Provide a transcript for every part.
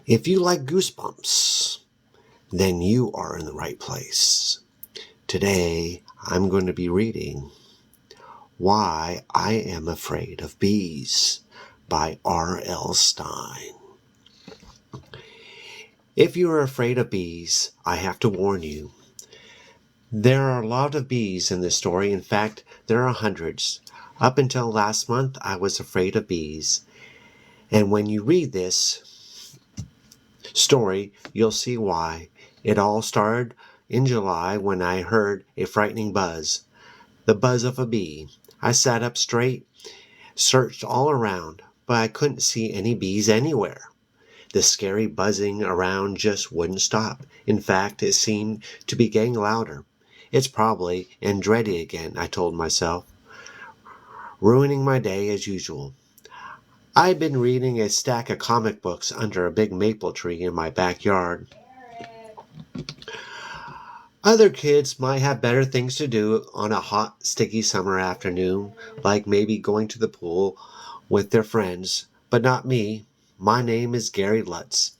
If you like goosebumps, then you are in the right place. Today, I'm going to be reading Why I Am Afraid of Bees by R.L. Stine. If you are afraid of bees, I have to warn you. There are a lot of bees in this story. In fact, there are hundreds. Up until last month, I was afraid of bees. And when you read this story, you'll see why. It all started in July when I heard a frightening buzz. The buzz of a bee. I sat up straight, searched all around, but I couldn't see any bees anywhere. The scary buzzing around just wouldn't stop. In fact, it seemed to be getting louder. It's probably Andretti again, I told myself, ruining my day as usual. I'd been reading a stack of comic books under a big maple tree in my backyard. Other kids might have better things to do on a hot, sticky summer afternoon, like maybe going to the pool with their friends, but not me. My name is Gary Lutz,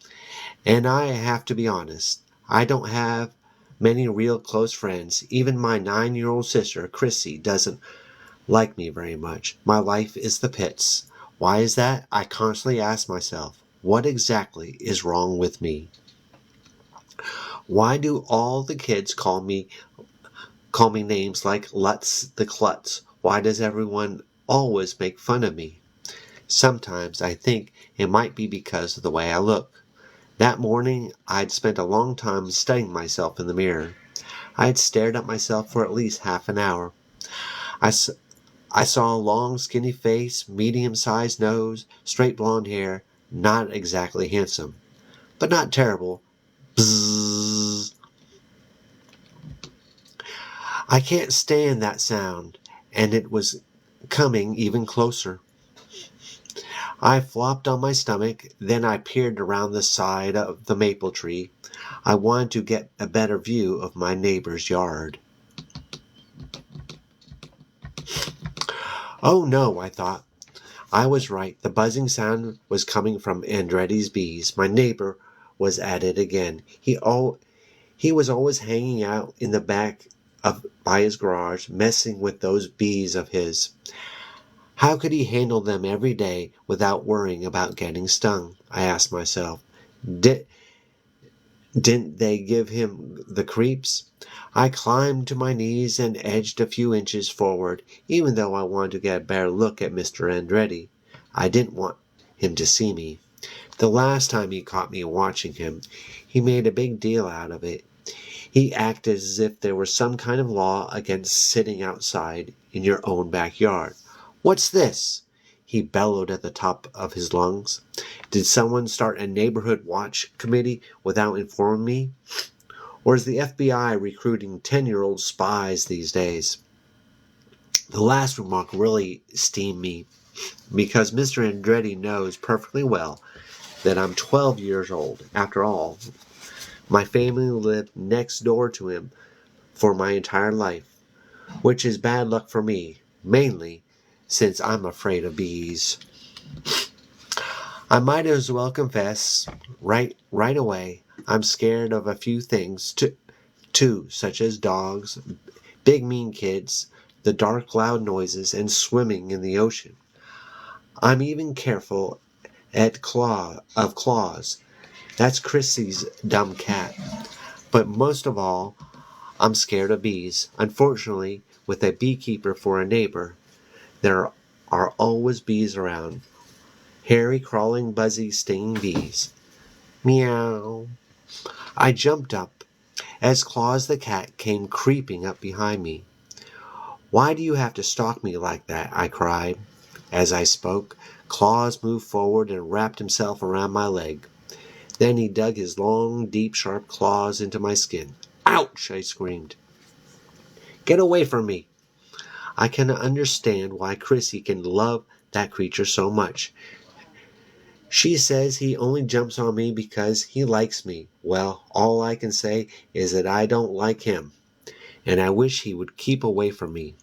and I have to be honest, I don't have many real close friends. Even my 9-year-old sister, Chrissy, doesn't like me very much. My life is the pits. Why is that? I constantly ask myself, what exactly is wrong with me? Why do all the kids call me names like Lutz the Klutz? Why does everyone always make fun of me? Sometimes I think it might be because of the way I look. That morning, I'd spent a long time studying myself in the mirror. I had stared at myself for at least half an hour. I saw a long, skinny face, medium-sized nose, straight blonde hair, not exactly handsome, but not terrible. Bzzz. I can't stand that sound, and it was coming even closer. I flopped on my stomach, then I peered around the side of the maple tree. I wanted to get a better view of my neighbor's yard. Oh no, I thought. I was right. The buzzing sound was coming from Andretti's bees. My neighbor was at it again. He was always hanging out in the back by his garage, messing with those bees of his. How could he handle them every day without worrying about getting stung? I asked myself. Didn't they give him the creeps? I climbed to my knees and edged a few inches forward, even though I wanted to get a better look at Mr. Andretti. I didn't want him to see me. The last time he caught me watching him, he made a big deal out of it. He acted as if there was some kind of law against sitting outside in your own backyard. What's this? He bellowed at the top of his lungs. Did someone start a neighborhood watch committee without informing me? Or is the FBI recruiting 10-year-old spies these days? The last remark really steamed me, because Mr. Andretti knows perfectly well that I'm 12 years old. After all, my family lived next door to him for my entire life, which is bad luck for me, mainly since I'm afraid of bees. I might as well confess right away, I'm scared of a few things too, such as dogs, big mean kids, the dark loud noises, and swimming in the ocean. I'm even careful of Claus. That's Chrissy's dumb cat. But most of all, I'm scared of bees. Unfortunately, with a beekeeper for a neighbor, there are always bees around. Hairy, crawling, buzzy, stinging bees. Meow. I jumped up as Claus the cat came creeping up behind me. Why do you have to stalk me like that? I cried. As I spoke, Claus moved forward and wrapped himself around my leg. Then he dug his long, deep, sharp claws into my skin. Ouch! I screamed. Get away from me! I can understand why Chrissy can love that creature so much. She says he only jumps on me because he likes me. Well, all I can say is that I don't like him, and I wish he would keep away from me.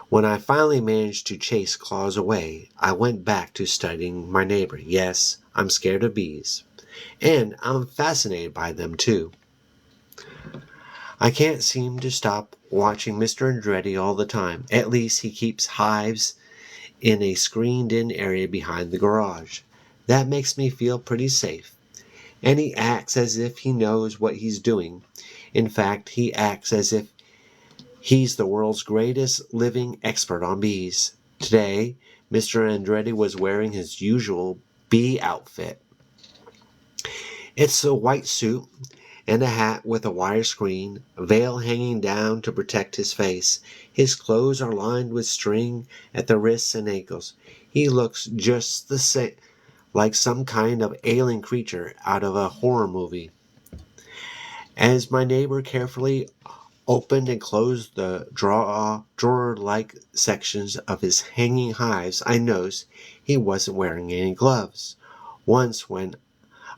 When I finally managed to chase Claus away, I went back to studying my neighbor. Yes, I'm scared of bees. And I'm fascinated by them too. I can't seem to stop watching Mr. Andretti all the time. At least he keeps hives in a screened-in area behind the garage. That makes me feel pretty safe. And he acts as if he knows what he's doing. In fact, he acts as if he's the world's greatest living expert on bees. Today, Mr. Andretti was wearing his usual bee outfit. It's a white suit and a hat with a wire screen, a veil hanging down to protect his face. His clothes are lined with string at the wrists and ankles. He looks just the same, like some kind of alien creature out of a horror movie. As my neighbor carefully opened and closed the drawer-like sections of his hanging hives, I noticed he wasn't wearing any gloves. Once, when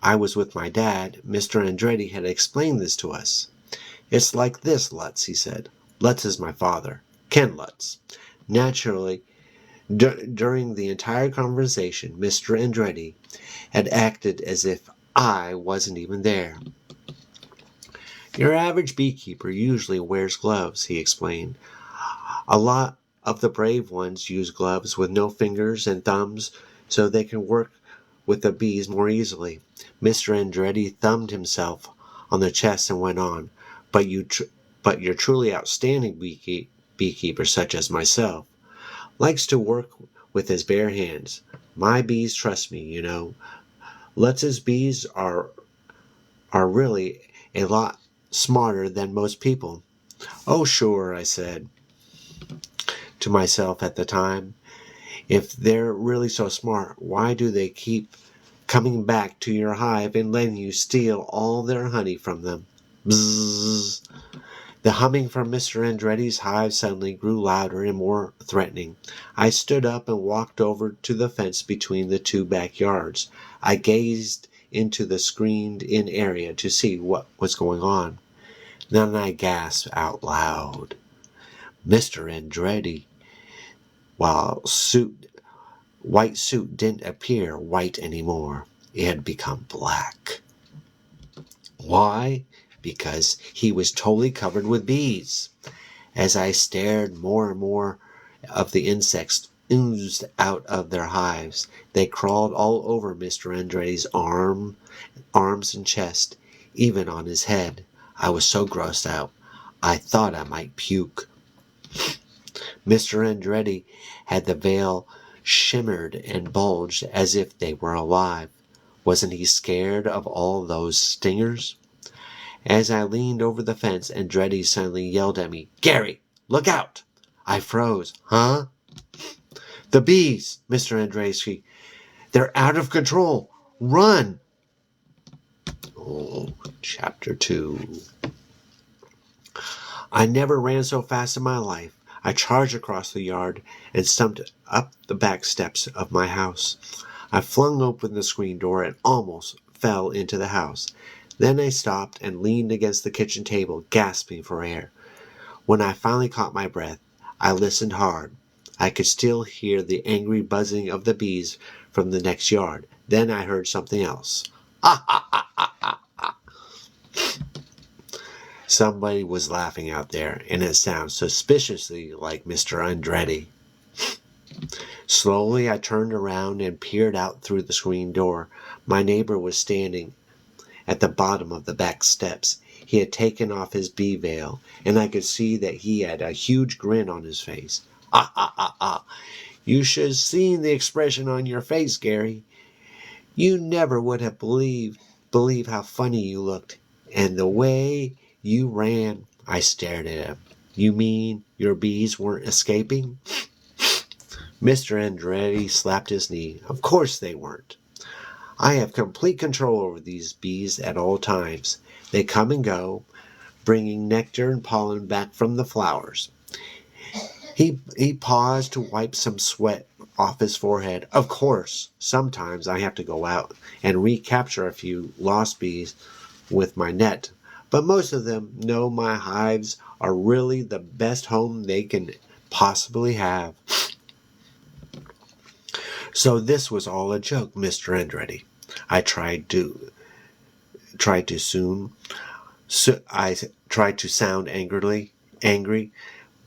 I was with my dad, Mr. Andretti had explained this to us. It's like this, Lutz, he said. Lutz is my father, Ken Lutz. Naturally, during the entire conversation, Mr. Andretti had acted as if I wasn't even there. Your average beekeeper usually wears gloves, he explained. A lot of the brave ones use gloves with no fingers and thumbs so they can work with the bees more easily. Mr. Andretti thumbed himself on the chest and went on, but your truly outstanding beekeeper, such as myself, likes to work with his bare hands. My bees trust me, you know. Lutz's bees are really a lot smarter than most people. Oh, sure, I said to myself at the time. If they're really so smart, why do they keep coming back to your hive and letting you steal all their honey from them? Bzzz. The humming from Mr. Andretti's hive suddenly grew louder and more threatening. I stood up and walked over to the fence between the two backyards. I gazed into the screened-in area to see what was going on. Then I gasped out loud. Mr. Andretti, while white suit didn't appear white anymore. It had become black. Why? Because he was totally covered with bees. As I stared, more and more of the insects oozed out of their hives. They crawled all over Mr. Andretti's arms and chest, even on his head. I was so grossed out, I thought I might puke. Mr. Andretti had the veil shimmered and bulged as if they were alive. Wasn't he scared of all those stingers? As I leaned over the fence, Andretti suddenly yelled at me, Gary, look out! I froze. Huh? The bees, Mr. Andretti shrieked. They're out of control. Run! Oh, Chapter 2. I never ran so fast in my life. I charged across the yard and stumped up the back steps of my house. I flung open the screen door and almost fell into the house. Then I stopped and leaned against the kitchen table, gasping for air. When I finally caught my breath, I listened hard. I could still hear the angry buzzing of the bees from the next yard. Then I heard something else. Ah, ah, ah, ah, ah, ah. Somebody was laughing out there, and it sounded suspiciously like Mr. Andretti. Slowly I turned around and peered out through the screen door. My neighbor was standing at the bottom of the back steps. He had taken off his bee veil, and I could see that he had a huge grin on his face. Ah, ah, ah, ah. You should have seen the expression on your face, Gary. You never would have believed how funny you looked. And the way you ran. I stared at him. You mean your bees weren't escaping? Mr. Andretti slapped his knee. Of course they weren't. I have complete control over these bees at all times. They come and go, bringing nectar and pollen back from the flowers. He paused to wipe some sweat off his forehead. Of course, sometimes I have to go out and recapture a few lost bees with my net, but most of them know my hives are really the best home they can possibly have. So this was all a joke, Mr. Andretti. I tried to tried to soon. So I tried to sound angry,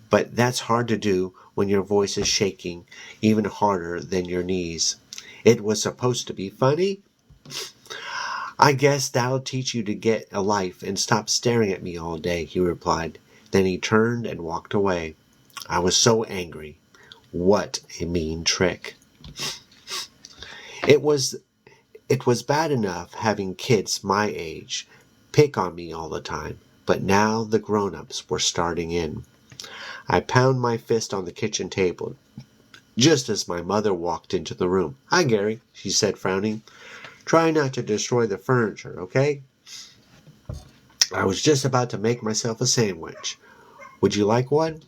but that's hard to do when your voice is shaking even harder than your knees. It was supposed to be funny. I guess that'll teach you to get a life and stop staring at me all day, he replied. Then he turned and walked away. I was so angry. What a mean trick. It was bad enough having kids my age pick on me all the time, but now the grown-ups were starting in. I pounded my fist on the kitchen table just as my mother walked into the room. Hi, Gary, she said, frowning. Try not to destroy the furniture, okay? I was just about to make myself a sandwich. Would you like one?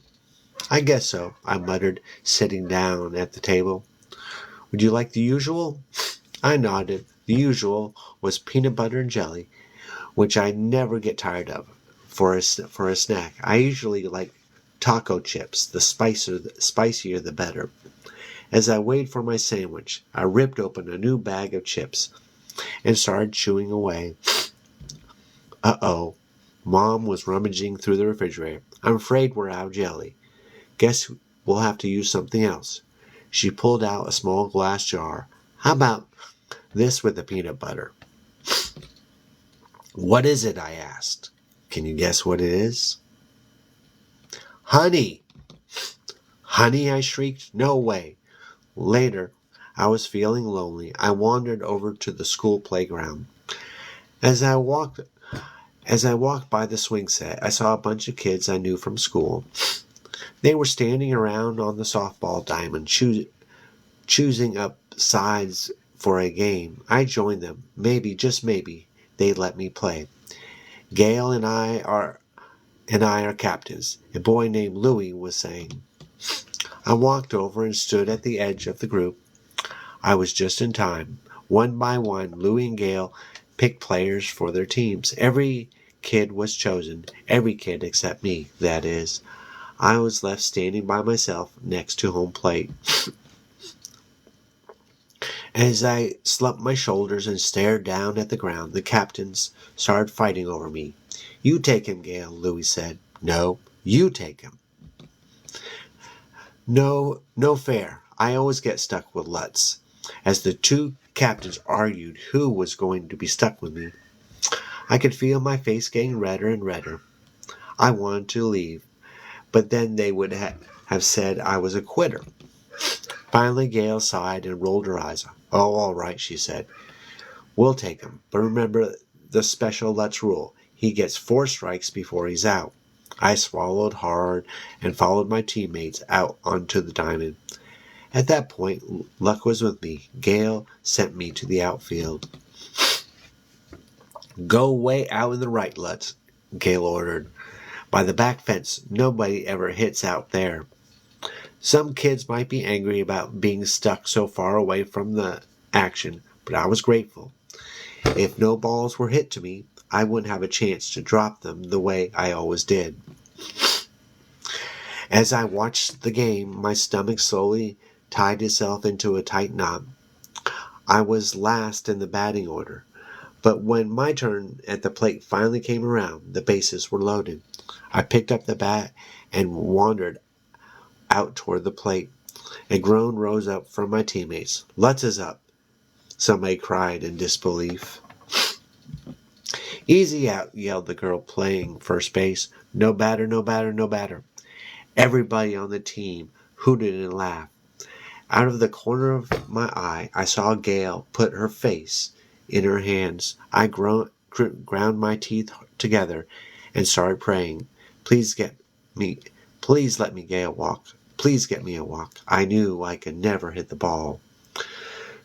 I guess so, I muttered, sitting down at the table. Would you like the usual? I nodded. The usual was peanut butter and jelly, which I never get tired of for a snack. I usually like taco chips. The spicier the better. As I waited for my sandwich, I ripped open a new bag of chips and started chewing away. Uh-oh. Mom was rummaging through the refrigerator. I'm afraid we're out of jelly. Guess we'll have to use something else. She pulled out a small glass jar. How about this with the peanut butter? What is it? I asked. Can you guess what it is? Honey! Honey, I shrieked. No way. Later, I was feeling lonely. I wandered over to the school playground. As I walked by the swing set, I saw a bunch of kids I knew from school. They were standing around on the softball diamond, choosing up sides for a game. I joined them. Maybe, just maybe, they'd let me play. Gail and I are captains, a boy named Louie was saying. I walked over and stood at the edge of the group. I was just in time. One by one, Louie and Gail picked players for their teams. Every kid was chosen. Every kid except me, that is. I was left standing by myself next to home plate. As I slumped my shoulders and stared down at the ground, the captains started fighting over me. You take him, Gail, Louie said. No, you take him. No fair. I always get stuck with Lutz. As the two captains argued who was going to be stuck with me, I could feel my face getting redder and redder. I wanted to leave, but then they would have said I was a quitter. Finally, Gail sighed and rolled her eyes. Oh, all right, she said. We'll take him, but remember the special Lutz rule. He gets 4 strikes before he's out. I swallowed hard and followed my teammates out onto the diamond. At that point, luck was with me. Gail sent me to the outfield. Go way out in the right, Lutz, Gail ordered. By the back fence, nobody ever hits out there. Some kids might be angry about being stuck so far away from the action, but I was grateful. If no balls were hit to me, I wouldn't have a chance to drop them the way I always did. As I watched the game, my stomach slowly tied itself into a tight knot. I was last in the batting order, but when my turn at the plate finally came around, the bases were loaded. I picked up the bat and wandered out toward the plate. A groan rose up from my teammates. Lutz is up, somebody cried in disbelief. Easy out, yelled the girl playing first base. No batter, no batter, no batter. Everybody on the team hooted and laughed. Out of the corner of my eye, I saw Gail put her face in her hands. I ground my teeth together and started praying. Please let me Gail walk. Please get me a walk. I knew I could never hit the ball.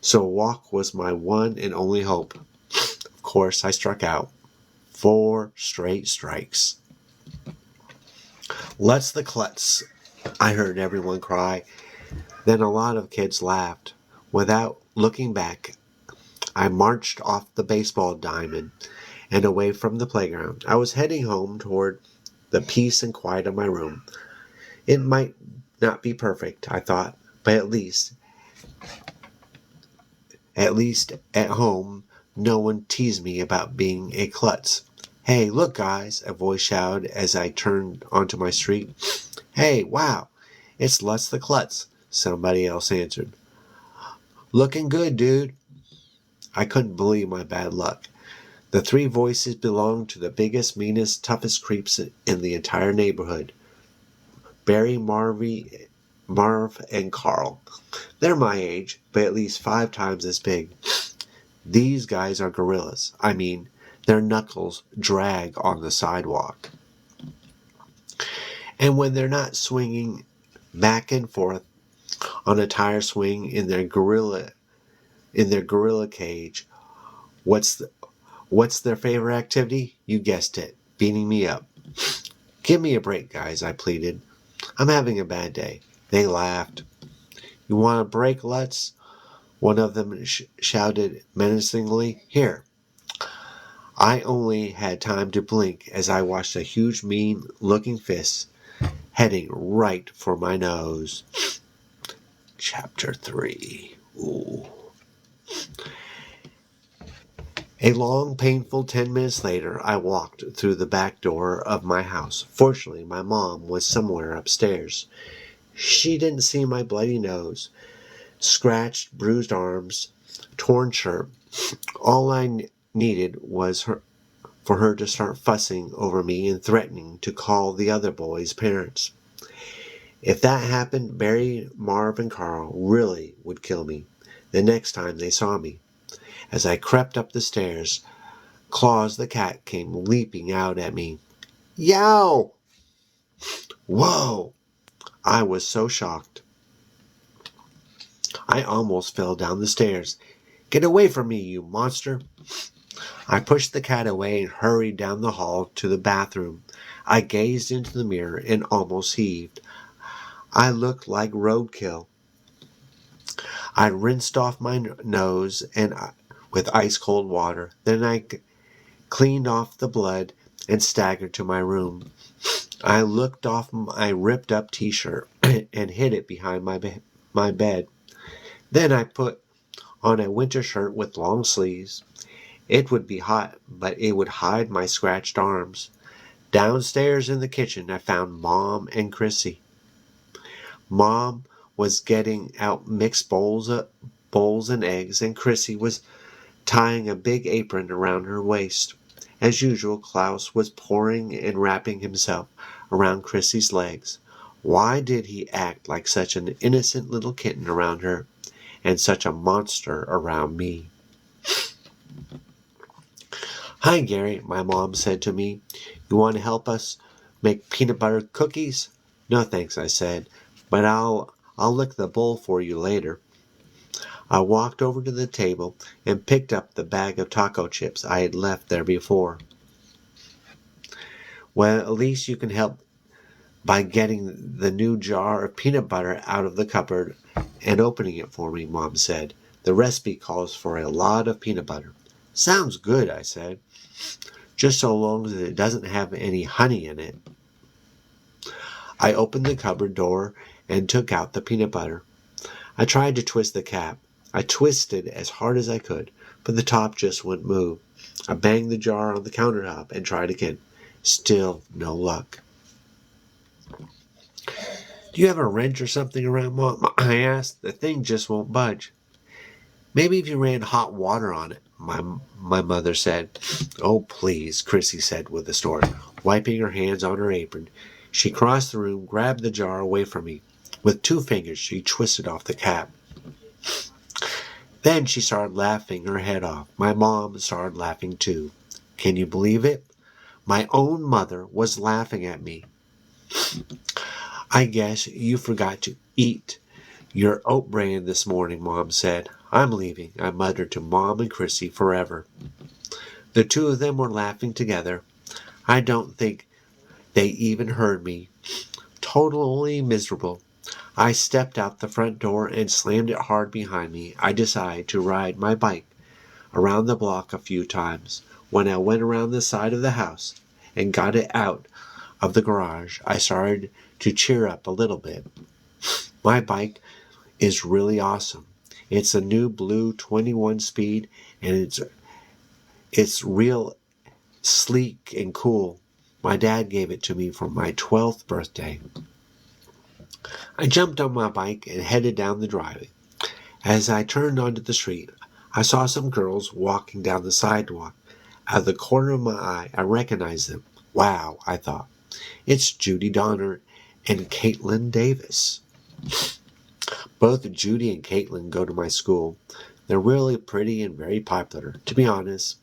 So a walk was my one and only hope. Of course, I struck out. 4 straight strikes. Let's the klutz, I heard everyone cry. Then a lot of kids laughed. Without looking back, I marched off the baseball diamond and away from the playground. I was heading home toward the peace and quiet of my room. It might not be perfect, I thought, but at least at home no one teased me about being a klutz. "Hey, look, guys," a voice shouted as I turned onto my street. "Hey, wow, it's Lutz the Klutz," somebody else answered. "Looking good, dude." I couldn't believe my bad luck. The three voices belonged to the biggest, meanest, toughest creeps in the entire neighborhood. Barry, Marv, and Carl. They're my age, but at least 5 times as big. These guys are gorillas. I mean, their knuckles drag on the sidewalk. And when they're not swinging back and forth on a tire swing in their gorilla cage, what's their favorite activity? You guessed it, beating me up. "Give me a break, guys," I pleaded. "I'm having a bad day." They laughed. "You want a break, Lutz?" One of them shouted menacingly. "Here." I only had time to blink as I watched a huge, mean-looking fist heading right for my nose. Chapter 3. Ooh. A long, painful 10 minutes later, I walked through the back door of my house. Fortunately, my mom was somewhere upstairs. She didn't see my bloody nose, scratched, bruised arms, torn shirt. All I needed was for her to start fussing over me and threatening to call the other boys' parents. If that happened, Barry, Marv, and Carl really would kill me the next time they saw me. As I crept up the stairs, Claus the cat came leaping out at me. "Yow!" Whoa! I was so shocked. I almost fell down the stairs. "Get away from me, you monster!" I pushed the cat away and hurried down the hall to the bathroom. I gazed into the mirror and almost heaved. I looked like roadkill. I rinsed off my nose with ice-cold water. Then I cleaned off the blood and staggered to my room. I looked off my ripped-up T-shirt and hid it behind my bed. Then I put on a winter shirt with long sleeves. It would be hot, but it would hide my scratched arms. Downstairs in the kitchen, I found Mom and Chrissy. Mom was getting out mixed bowls and eggs, and Chrissy was tying a big apron around her waist. As usual, Klaus was pouring and wrapping himself around Chrissy's legs. Why did he act like such an innocent little kitten around her, and such a monster around me? "Hi, Gary," my mom said to me. "You want to help us make peanut butter cookies?" "No, thanks," I said, "but I'll lick the bowl for you later." I walked over to the table and picked up the bag of taco chips I had left there before. "Well, at least you can help by getting the new jar of peanut butter out of the cupboard and opening it for me," Mom said. "The recipe calls for a lot of peanut butter." "Sounds good," I said. "Just so long as it doesn't have any honey in it." I opened the cupboard door and took out the peanut butter. I tried to twist the cap. I twisted as hard as I could, but the top just wouldn't move. I banged the jar on the countertop and tried again. Still no luck. "Do you have a wrench or something around, Mom?" I asked. "The thing just won't budge." "Maybe if you ran hot water on it," my mother said. "Oh, please," Chrissy said with a snort, wiping her hands on her apron. She crossed the room, grabbed the jar away from me. With 2 fingers, she twisted off the cap. Then she started laughing her head off. My mom started laughing too. Can you believe it? My own mother was laughing at me. "I guess you forgot to eat your oat bran this morning," Mom said. "I'm leaving," I muttered to Mom and Chrissy forever. The 2 of them were laughing together. I don't think they even heard me. Totally miserable. I stepped out the front door and slammed it hard behind me. I decided to ride my bike around the block a few times. When I went around the side of the house and got it out of the garage, I started to cheer up a little bit. My bike is really awesome. It's a new blue 21 speed, and It's real sleek and cool. My dad gave it to me for my 12th birthday. I jumped on my bike and headed down the driveway. As I turned onto the street, I saw some girls walking down the sidewalk. Out of the corner of my eye, I recognized them. Wow, I thought. It's Judy Donner and Caitlin Davis. Both Judy and Caitlin go to my school. They're really pretty and very popular, to be honest.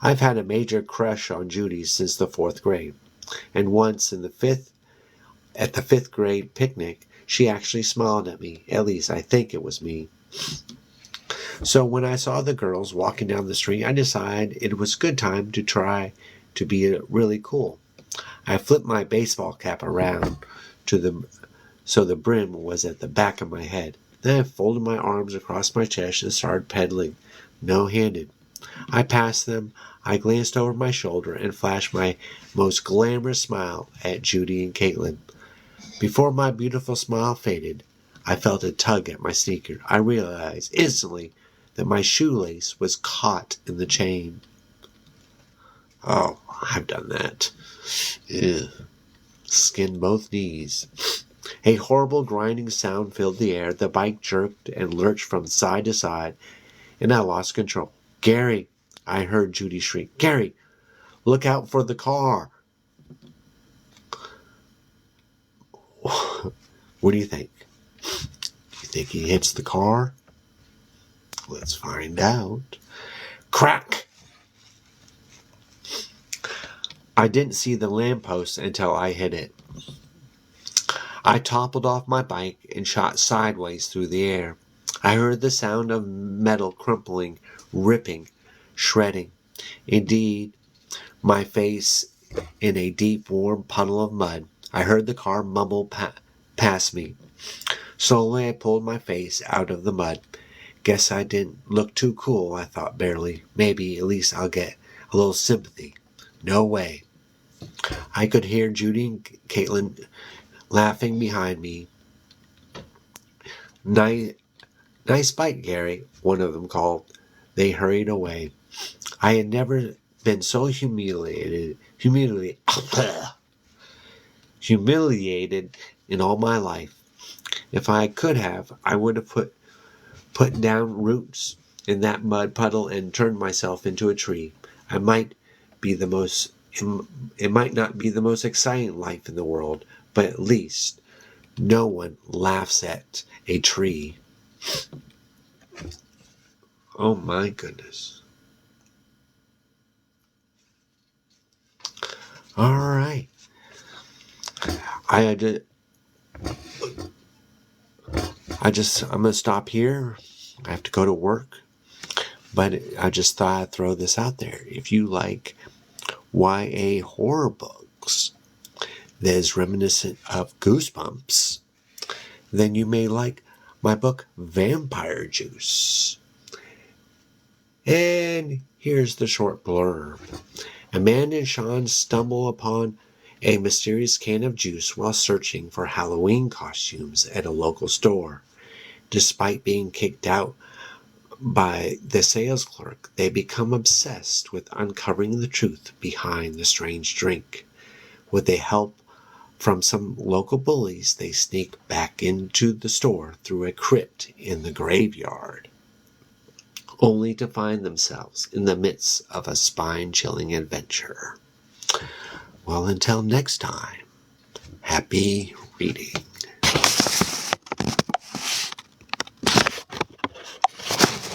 I've had a major crush on Judy since the 4th grade. And once at the 5th grade picnic, she actually smiled at me. At least I think it was me. So when I saw the girls walking down the street, I decided it was a good time to try to be really cool. I flipped my baseball cap around so the brim was at the back of my head. Then I folded my arms across my chest and started pedaling, no-handed. I passed them. I glanced over my shoulder and flashed my most glamorous smile at Judy and Caitlin. Before my beautiful smile faded, I felt a tug at my sneaker. I realized instantly that my shoelace was caught in the chain. Oh, I've done that. Ew. Skinned both knees. A horrible grinding sound filled the air. The bike jerked and lurched from side to side, and I lost control. Gary, I heard Judy shriek. Gary, look out for the car. What do you think? You think he hits the car? Let's find out. Crack! I didn't see the lamppost until I hit it. I toppled off my bike and shot sideways through the air. I heard the sound of metal crumpling, ripping, shredding. Indeed, my face in a deep, warm puddle of mud. I heard the car mumble past me. Slowly I pulled my face out of the mud. Guess I didn't look too cool, I thought barely. Maybe at least I'll get a little sympathy. No way. I could hear Judy and Caitlin laughing behind me. Nice bike, Gary, one of them called. They hurried away. I had never been so humiliated in all my life. If I could have, I would have put down roots in that mud puddle and turned myself into a tree. It might not be the most exciting life in the world, but at least no one laughs at a tree. Oh my goodness. All right. I'm going to stop here. I have to go to work. But I just thought I'd throw this out there. If you like YA horror books that is reminiscent of Goosebumps, then you may like my book Vampire Juice. And here's the short blurb. Amanda and Sean stumble upon a mysterious can of juice while searching for Halloween costumes at a local store. Despite being kicked out by the sales clerk, they become obsessed with uncovering the truth behind the strange drink. With the help from some local bullies, they sneak back into the store through a crypt in the graveyard, only to find themselves in the midst of a spine-chilling adventure. Well, until next time, happy reading.